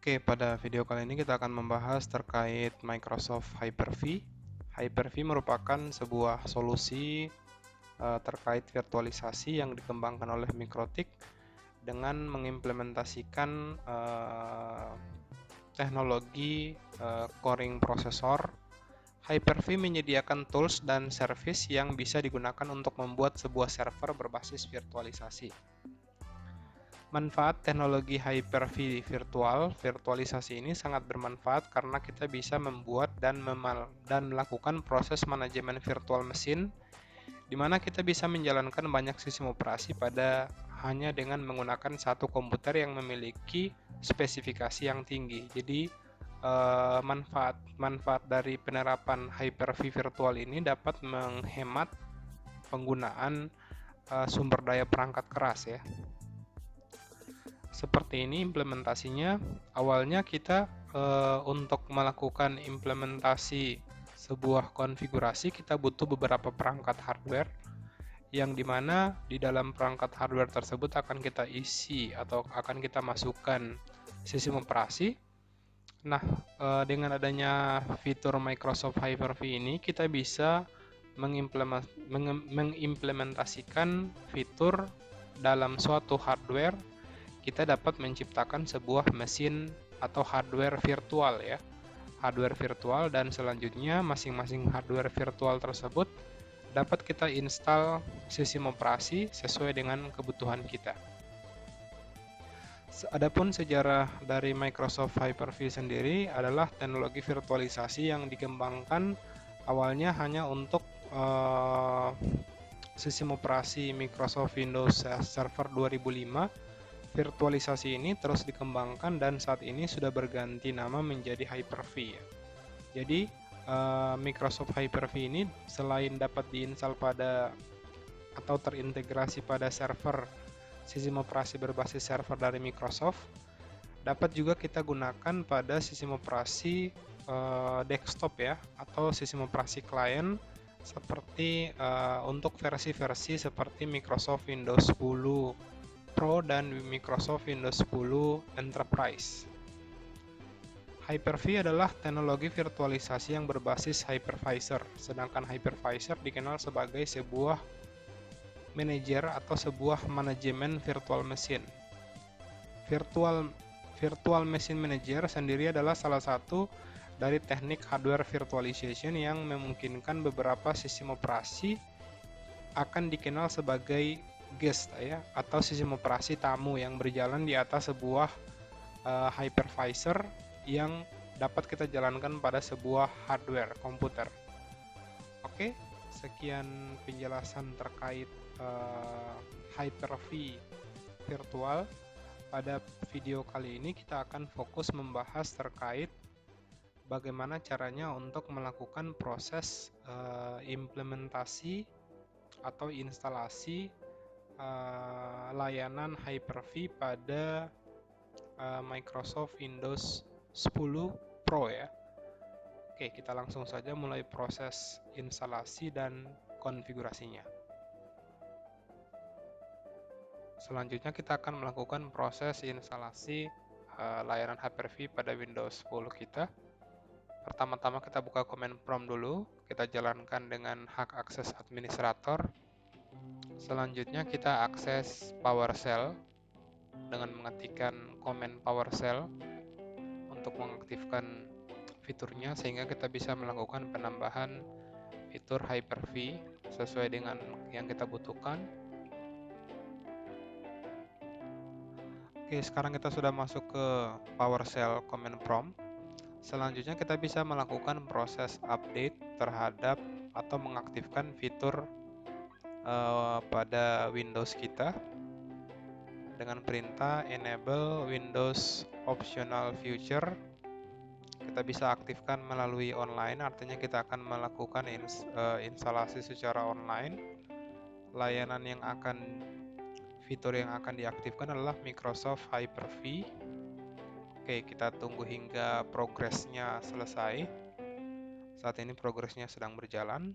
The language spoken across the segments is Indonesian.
Oke, pada video kali ini kita akan membahas terkait Microsoft Hyper-V. Hyper-V merupakan sebuah solusi terkait virtualisasi yang dikembangkan oleh MikroTik dengan mengimplementasikan teknologi coring prosesor. Hyper-V menyediakan tools dan service yang bisa digunakan untuk membuat sebuah server berbasis virtualisasi. Manfaat teknologi Hyper-V virtualisasi ini sangat bermanfaat karena kita bisa membuat dan melakukan proses manajemen virtual mesin, di mana kita bisa menjalankan banyak sistem operasi hanya dengan menggunakan satu komputer yang memiliki spesifikasi yang tinggi. Jadi manfaat dari penerapan Hyper-V virtual ini dapat menghemat penggunaan sumber daya perangkat keras ya. Seperti ini implementasinya. Awalnya kita untuk melakukan implementasi sebuah konfigurasi kita butuh beberapa perangkat hardware yang dimana di dalam perangkat hardware tersebut akan kita isi atau akan kita masukkan sistem operasi. Nah, dengan adanya fitur Microsoft Hyper-V ini kita bisa mengimplementasikan fitur dalam suatu hardware. Kita dapat menciptakan sebuah mesin atau hardware virtual ya. Hardware virtual, dan selanjutnya masing-masing hardware virtual tersebut dapat kita install sistem operasi sesuai dengan kebutuhan kita. Adapun sejarah dari Microsoft Hyper-V sendiri adalah teknologi virtualisasi yang dikembangkan awalnya hanya untuk sistem operasi Microsoft Windows Server 2005. Virtualisasi ini terus dikembangkan dan saat ini sudah berganti nama menjadi Hyper-V ya. Jadi Microsoft Hyper-V ini selain dapat diinstal pada atau terintegrasi pada server sistem operasi berbasis server dari Microsoft, dapat juga kita gunakan pada sistem operasi desktop ya, atau sistem operasi klien seperti untuk versi-versi seperti Microsoft Windows 10 Pro dan Microsoft Windows 10 Enterprise. Hyper-V adalah teknologi virtualisasi yang berbasis hypervisor, sedangkan hypervisor dikenal sebagai sebuah manajer atau sebuah manajemen virtual machine. Virtual Machine Manager sendiri adalah salah satu dari teknik hardware virtualization yang memungkinkan beberapa sistem operasi akan dikenal sebagai guest ya, atau sistem operasi tamu yang berjalan di atas sebuah hypervisor yang dapat kita jalankan pada sebuah hardware komputer. Oke, sekian penjelasan terkait Hyper-V virtual. Pada video kali ini kita akan fokus membahas terkait bagaimana caranya untuk melakukan proses implementasi atau instalasi layanan Hyper-V pada Microsoft Windows 10 Pro ya. Oke, kita langsung saja mulai proses instalasi dan konfigurasinya. Selanjutnya kita akan melakukan proses instalasi layanan Hyper-V pada Windows 10 kita. Pertama-tama kita buka command prompt dulu, kita jalankan dengan hak akses administrator. Selanjutnya kita akses PowerShell dengan mengetikkan command PowerShell untuk mengaktifkan fiturnya, sehingga kita bisa melakukan penambahan fitur Hyper-V sesuai dengan yang kita butuhkan. Oke, sekarang kita sudah masuk ke PowerShell command prompt. Selanjutnya kita bisa melakukan proses update terhadap atau mengaktifkan fitur pada Windows kita dengan perintah enable Windows optional feature. Kita bisa aktifkan melalui online, artinya kita akan melakukan instalasi secara online. Fitur yang akan diaktifkan adalah Microsoft Hyper-V. Oke, kita tunggu hingga progresnya selesai. Saat ini progresnya sedang berjalan.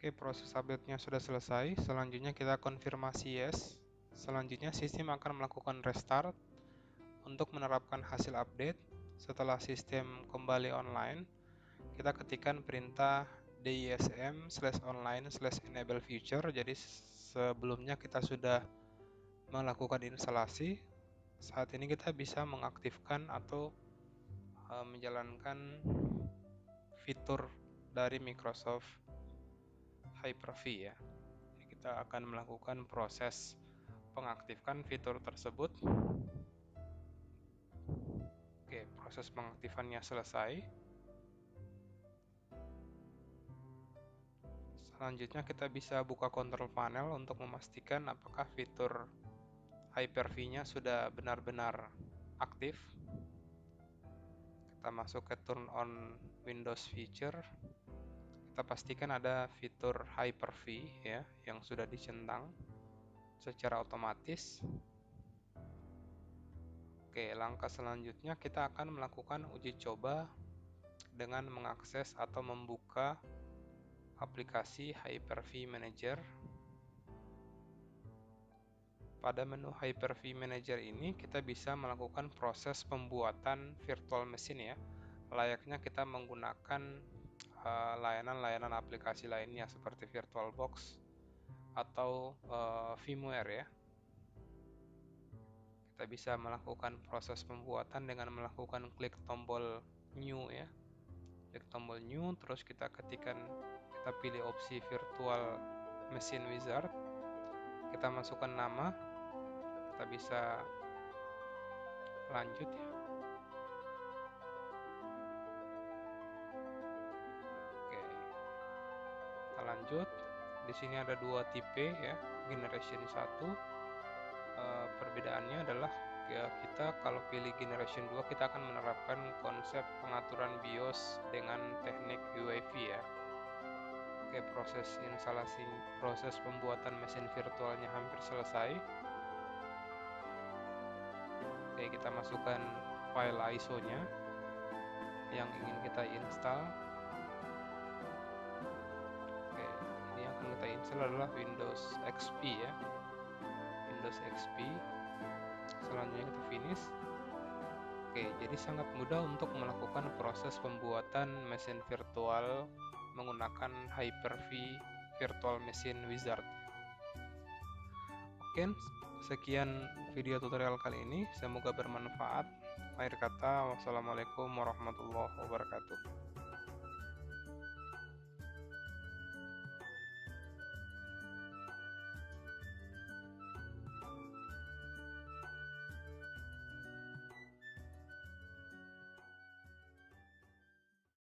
Oke, proses update-nya sudah selesai. Selanjutnya kita konfirmasi yes. Selanjutnya sistem akan melakukan restart untuk menerapkan hasil update. Setelah sistem kembali online, kita ketikkan perintah dism/online/enable future. Jadi sebelumnya kita sudah melakukan instalasi. Saat ini kita bisa mengaktifkan atau menjalankan fitur dari Microsoft Hyper-V ya. Jadi kita akan melakukan proses pengaktifkan fitur tersebut. Oke, proses pengaktifannya selesai. Selanjutnya kita bisa buka control panel untuk memastikan apakah fitur Hyper-V-nya sudah benar-benar aktif. Kita masuk ke turn on Windows feature. Kita pastikan ada fitur Hyper-V ya yang sudah dicentang secara otomatis. Oke, langkah selanjutnya kita akan melakukan uji coba dengan mengakses atau membuka aplikasi Hyper-V Manager. Pada menu Hyper-V Manager ini kita bisa melakukan proses pembuatan virtual machine ya. Layaknya kita menggunakan layanan-layanan aplikasi lainnya seperti VirtualBox atau VMware ya. Kita bisa melakukan proses pembuatan dengan melakukan klik tombol New ya. Klik tombol New, terus kita pilih opsi Virtual Machine Wizard. Kita masukkan nama. Kita bisa lanjut ya. Lanjut, di sini ada dua tipe ya, generation 1. Perbedaannya adalah ya, kita kalau pilih generation 2 kita akan menerapkan konsep pengaturan BIOS dengan teknik UEFI ya. Oke, proses pembuatan mesin virtualnya hampir selesai. Oke, kita masukkan file ISO-nya yang ingin kita install. Kita install adalah Windows XP ya, Windows XP. Selanjutnya kita finish. Oke, jadi sangat mudah untuk melakukan proses pembuatan mesin virtual menggunakan Hyper-V Virtual Machine Wizard. Oke, sekian video tutorial kali ini, semoga bermanfaat. Akhir kata, wassalamualaikum warahmatullahi wabarakatuh.